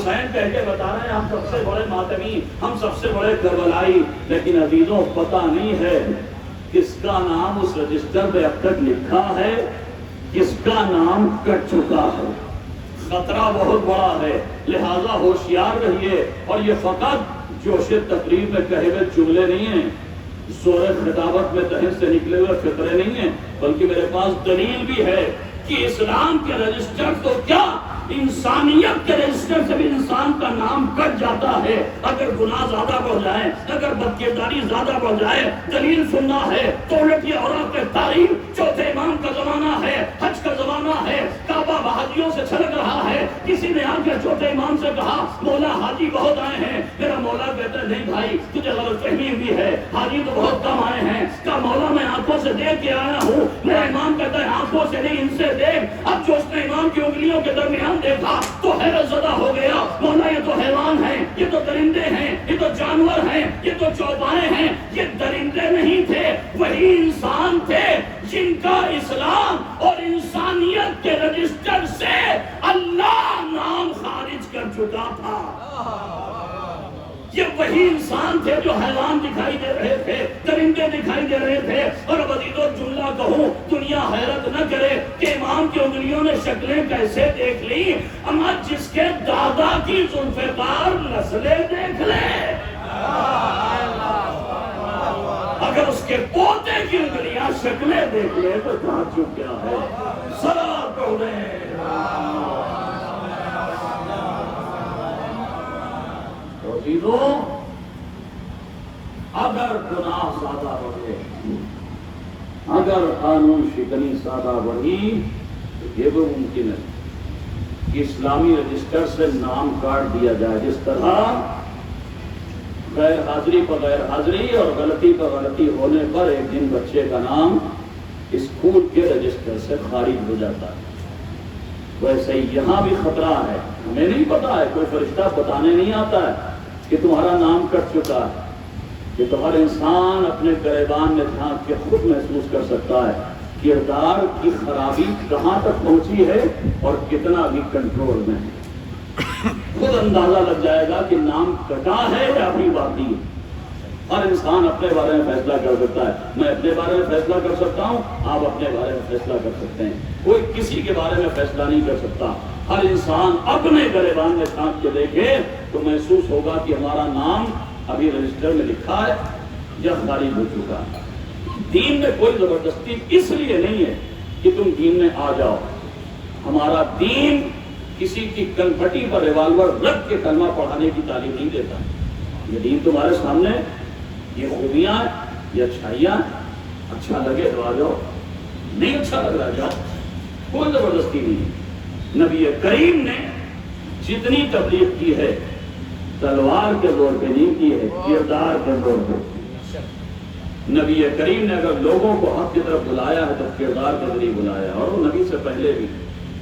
حسین کہہ کے بتا رہے ہیں ہم سب سے بڑے ماتمی، ہم سب سے بڑے کربلائی، لیکن عزیزوں پتہ نہیں ہے کس کا نام اس رجسٹر پہ اب تک لکھا ہے، کس کا نام کٹ چکا ہے۔ خطرہ بہت بڑا ہے، لہذا ہوشیار رہیے۔ اور یہ فقط جوش تقریر میں کہے ہوئے جملے نہیں ہیں، زور خطابت میں دہن سے نکلے ہوئے فطرے نہیں ہیں، بلکہ میرے پاس دلیل بھی ہے کہ اسلام کے رجسٹر تو کیا، انسانیت کے رجسٹر سے بھی انسان کا نام کٹ جاتا ہے اگر گناہ زیادہ بڑھ جائے، اگر بدکرداری زیادہ بڑھ جائے۔ دلیل سننا ہے تو الٹی عورت کے تاریخ، چوتھے امام کا زمانہ ہے، حج کا زمانہ ہے، کعبہ بہادیوں سے چھلک رہا ہے۔ کسی نے آ کے چوتھے امام سے کہا مولا حاجی بہت آئے ہیں، میرا مولا کہتا ہے نہیں بھائی تجھے غلط فہمی ہوئی ہے، حاجی تو بہت کم آئے ہیں۔ کہا مولا میں آنکھوں سے دیکھ کے آیا ہوں۔ میرا امام کہتا ہے آنکھوں سے نہیں، ان سے دیکھ۔ اب جو اس نے امام کی انگلیوں کے درمیان دیکھا تو حیرت زدہ ہو گیا، مولا یہ تو حیوان ہیں، یہ تو درندے ہیں، یہ تو جانور ہیں، یہ تو چوپائے ہیں۔ یہ درندے نہیں تھے، وہی انسان تھے جن کا اسلام اور انسانیت کے رجسٹر سے اللہ نام خارج کر چکا تھا۔ یہ وہی انسان تھے جو حیوان دکھائی دے رہے تھے، درندے دکھائی دے رہے تھے۔ اور اب عزیزو جملہ کہوں، دنیا حیرت نہ کرے کہ امام کی انگلیوں نے شکلیں کیسے دیکھ لی، اما جس کے دادا کی ذوالفقار نسلیں دیکھ لے، اگر اس کے پوتے کی انگلیاں شکلیں دیکھ لے تو کہاں چک گیا ہے۔ صلاۃ پڑھیں۔ اگر گناہ زیادہ بڑھے، اگر قانون شکنی زیادہ بڑھی تو یہ بھی ممکن ہے کہ اسلامی رجسٹر سے نام کاٹ دیا جائے، جس طرح غیر حاضری پر غیر حاضری اور غلطی پر غلطی ہونے پر ایک دن بچے کا نام اسکول کے رجسٹر سے خارج ہو جاتا ہے۔ ویسے ہی یہاں بھی خطرہ ہے، ہمیں نہیں پتا ہے، کوئی فرشتہ بتانے نہیں آتا ہے کہ تمہارا نام کٹ چکا ہے، کہ تو ہر انسان اپنے گریبان میں جھانک کے خود محسوس کر سکتا ہے کردار کی خرابی کہاں تک پہنچی ہے اور کتنا بھی کنٹرول میں ہے۔ خود اندازہ لگ جائے گا کہ نام کٹا ہے یا ابھی باقی ہے۔ ہر انسان اپنے بارے میں فیصلہ کر سکتا ہے، میں اپنے بارے میں فیصلہ کر سکتا ہوں، آپ اپنے بارے میں فیصلہ کر سکتے ہیں، کوئی کسی کے بارے میں فیصلہ نہیں کر سکتا۔ ہر انسان اپنے گریبان میں جھانک کے دیکھے تو محسوس ہوگا کہ ہمارا نام ابھی رجسٹر میں لکھا ہے یا خارج ہو چکا ہے۔ دین میں کوئی زبردستی اس لیے نہیں ہے کہ تم دین میں آ جاؤ، ہمارا دین کسی کی کنپھٹی پر ریوالور رکھ کے کلمہ پڑھانے کی تعلیم نہیں دیتا۔ یہ دین تمہارے سامنے، یہ خوبیاں، یہ اچھائیاں، اچھا لگے تو آ جاؤ، نہیں اچھا لگ رہا جاؤ، کوئی زبردستی نہیں۔ نبی کریم نے جتنی تبلیغ کی ہے تلوار کے زور پہ نہیں کی ہے، کردار کے زور پہ۔ نبی کریم نے اگر لوگوں کو حق کی طرف بلایا ہے تو کردار کے ذریعے بلایا، اور وہ نبی سے پہلے بھی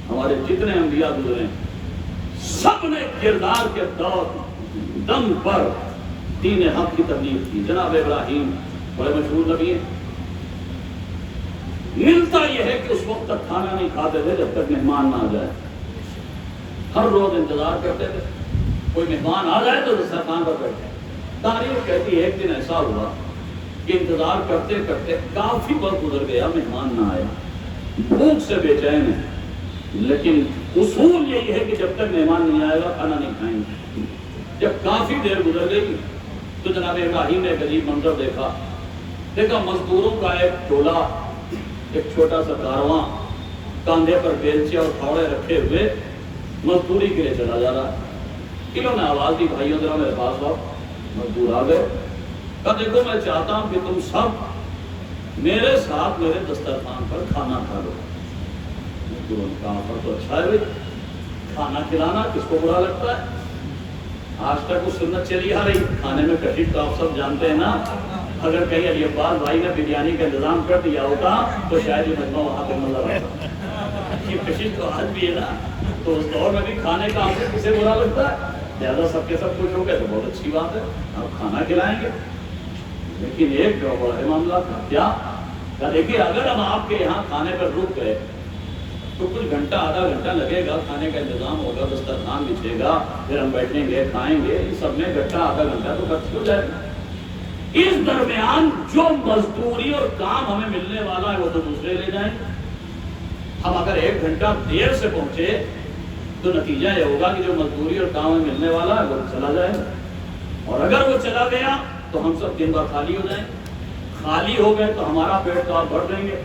ہمارے جتنے انبیاء گزرے سب نے کردار کے دم پر دین حق کی تبلیغ کی۔ جناب ابراہیم بڑے مشہور نبی ہیں، ملتا یہ ہے کہ اس وقت تک کھانا نہیں کھاتے تھے جب تک مہمان نہ آ جائے، ہر روز انتظار کرتے تھے کوئی مہمان آ جائے تو دسترخوان پر بیٹھے۔ تاریخ کہتی ہے ایک دن ایسا ہوا کہ انتظار کرتے کرتے کافی وقت گزر گیا، مہمان نہ آیا، بھوک سے بے چین ہے، لیکن اصول یہی ہے کہ جب تک مہمان نہیں آئے گا کھانا نہیں کھائیں گے۔ جب کافی دیر گزر گئی تو جناب ابراہیم نے ایک عجیب منظر دیکھا مزدوروں کا ایک ٹولہ، ایک چھوٹا سا کارواں کاندھے پر بیلچے اور پھاوڑے رکھے ہوئے مزدوری کے لیے چلا جا رہا ہے۔ انہوں نے آواز دی بھائیوں ذرا میرے پاس آؤ۔ مزدور آ گئے، کہا دیکھو میں چاہتا ہوں کہ تم سب میرے ساتھ میرے دسترخوان پر کھانا کھا لو۔ مزدوروں نے کہا پر تو اچھا ہے بھائی، کھانا کھلانا کس کو برا لگتا ہے؟ آج تک وہ سنت چلی آ رہی، کھانے میں کشش تو آپ سب جانتے ہیں نا۔ اگر کہیں علی عباس بھائی نے بریانی کا انتظام کر دیا ہوتا تو شاید یہ مجمع وہاں پہ نظر آتا۔ یہ کشش تو آج بھی ہے نا، تو اس دور میں بھی کھانے کا آپ کو کسے برا لگتا ہے؟ لہٰذا سب کے سب خوش ہو گئے تو بہت اچھی بات ہے، آپ کھانا کھلائیں گے۔ لیکن ایک جو بڑا معاملہ تھا، کیا دیکھیے اگر ہم آپ کے یہاں کھانے پر رک گئے تو کچھ گھنٹہ آدھا گھنٹہ لگے گا، کھانے کا انتظام ہوگا، دسترخوان بچھے گا، پھر ہم بیٹھیں گے کھائیں گے، اس سب میں گھنٹہ آدھا گھنٹہ تو خرچ ہو جائے گا۔ اس درمیان جو مزدوری اور کام ہمیں ملنے والا ہے وہ تو دوسرے لے جائیں گے۔ ہم اگر 1 گھنٹہ دیر سے پہنچے تو نتیجہ یہ ہوگا کہ جو مزدوری اور کام ہمیں ملنے والا ہے وہ چلا جائے گا، اور اگر وہ چلا گیا تو ہم سب دن بھر خالی ہو جائیں گے۔ خالی ہو گئے تو ہمارا پیٹ تو آپ بھر دیں گے،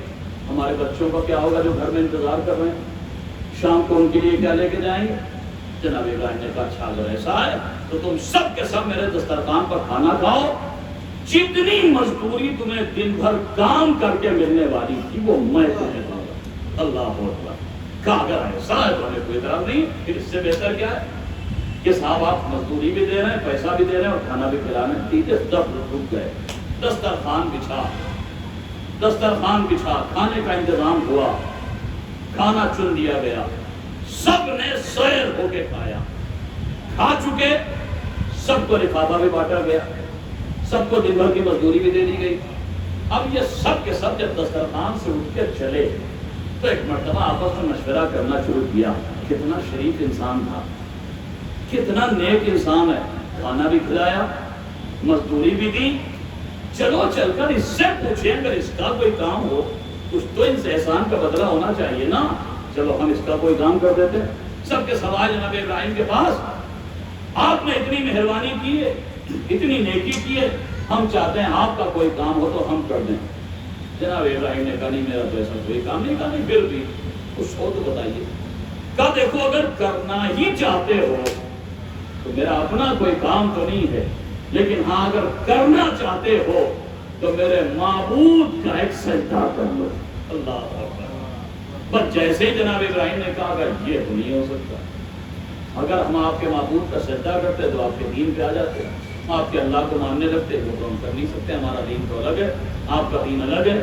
ہمارے بچوں کا کیا ہوگا جو گھر میں انتظار کر رہے ہیں؟ شام کو ان کے لیے کیا لے کے جائیں گے؟ جناب ابراہیم نے کہا اچھا اگر ایسا ہے تو تم سب کے سب میرے دسترخوان پر کھانا کھاؤ، جتنی مزدوری تمہیں دن بھر کام کر کے ملنے والی تھی وہ میں تمہیں دوں گا۔ اللہ اکبر۔ کہا اگر ایسا ہے تو ہمیں کوئی اعتراض نہیں، پھر اس سے بہتر کیا ہے کہ صاحب آپ مزدوری بھی دے رہے ہیں، پیسہ بھی دے رہے ہیں اور کھانا بھی کھلا رہے ہیں۔ تیجے دب رک گئے، دسترخوان بچھا، کھانے کا انتظام ہوا، کھانا چن دیا گیا، سب نے سیر ہو کے کھایا، کھا چکے، سب کو لفافہ بھی بانٹا گیا، سب کو دن بھر کی مزدوری بھی دے دی گئی۔ اب یہ سب کے سب جب دسترخوان سے اٹھ کے چلے تو ایک مرتبہ آپس میں مشورہ کرنا شروع کیا، کتنا شریف انسان تھا، کتنا نیک انسان ہے، کھانا بھی کھلایا، مزدوری بھی دی، چلو چل کر اس سے پوچھیں اگر اس کا کوئی کام ہو، کچھ تو ان سے احسان کا بدلہ ہونا چاہیے نا، چلو ہم اس کا کوئی کام کر دیتے۔ سب کے سوال جناب ابراہیم کے پاس، آپ نے اتنی مہربانی کی ہے، اتنی نیکی کی ہے، ہم چاہتے ہیں آپ کا کوئی کام ہو تو ہم کر دیں۔ جناب ابراہیم نے کہا نہیں میرا تو ایسا کوئی کام نہیں، کہا نہیں پھر بھی کچھ ہو تو بتائیے۔ کہا دیکھو اگر کرنا ہی چاہتے ہو تو میرا اپنا کوئی کام تو نہیں ہے، لیکن ہاں اگر کرنا چاہتے ہو تو میرے معبود کا ایک سجدہ کر لو۔ اللہ اکبر۔ بس جیسے ہی جناب ابراہیم نے کہا اگر یہ تو نہیں ہو سکتا، اگر ہم آپ کے معبود کا سجدہ کرتے تو آپ کے دین پہ آ جاتے، آپ کے اللہ کو ماننے لگتے، وہ تو ہم کر نہیں سکتے، ہمارا دین تو الگ ہے، آپ کا دین الگ ہے،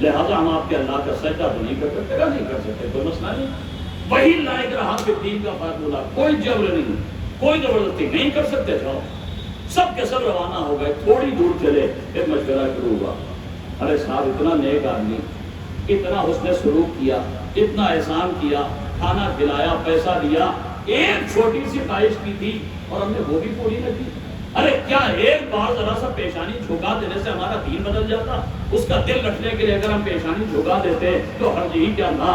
لہذا ہم آپ کے اللہ کا سجدہ تو نہیں کر سکتے۔ نہیں کر سکتے کوئی مسئلہ نہیں، وہی لائق رہا کہ دین کا فارمولہ، کوئی جبر نہیں، کوئی زبردستی نہیں کر سکتے، جاؤ۔ سب کے سب روانہ ہو گئے، تھوڑی دور چلے، ایک مشورہ شروع ہوا، ارے صاحب اتنا نیک آدمی، اتنا حسن سلوک کیا، اتنا احسان کیا، کھانا کھلایا، پیسہ دیا، ایک چھوٹی سی خواہش کی تھی اور ہم نے وہ بھی پوری نہ کی۔ ارے کیا ایک بار ذرا سا پیشانی جھکا دینے سے ہمارا دین بدل جاتا؟ اس کا دل رکھنے کے لیے اگر ہم پیشانی جھکا دیتے تو حرج ہی کیا تھا؟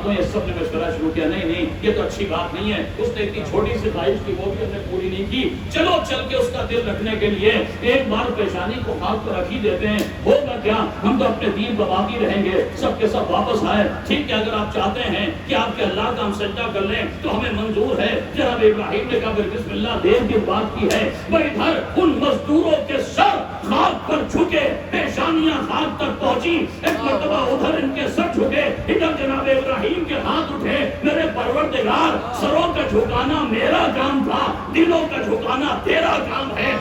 تو یہ سب نے مشورہ شروع کیا، نہیں یہ تو اچھی بات نہیں ہے، اس نے اتنی چھوٹی سی خواہش کی وہ بھی ہم نے پوری نہیں کی، چلو چل کے اس کا دل رکھنے کے لیے ایک بار پیشانی کو ہاتھ پر رکھ ہی دیتے ہیں، ہوگا کیا؟ ہم تو اپنے دین پر باقی رہیں گے۔ سب کے سب واپس آئے، ٹھیک ہے اگر آپ چاہتے ہیں کہ آپ کے اللہ کا ہم سجدہ کر لیں تو ہمیں منظور ہے۔ جناب ابراہیم نے کہا پھر بسم اللہ دین کی بات کی ہے، وہ ادھر ان مزدوروں کے سر خاک پر جھکے، پیشانیاں خاک تک پہنچی، ایک مرتبہ ادھر ان کے سر جھکے، ادھر جناب ابراہیم کے ہاتھ اٹھے، میرے پروردگار سروں کا جھکانا میرا کام تھا، دلوں کا جھکانا تیرا کام ہے۔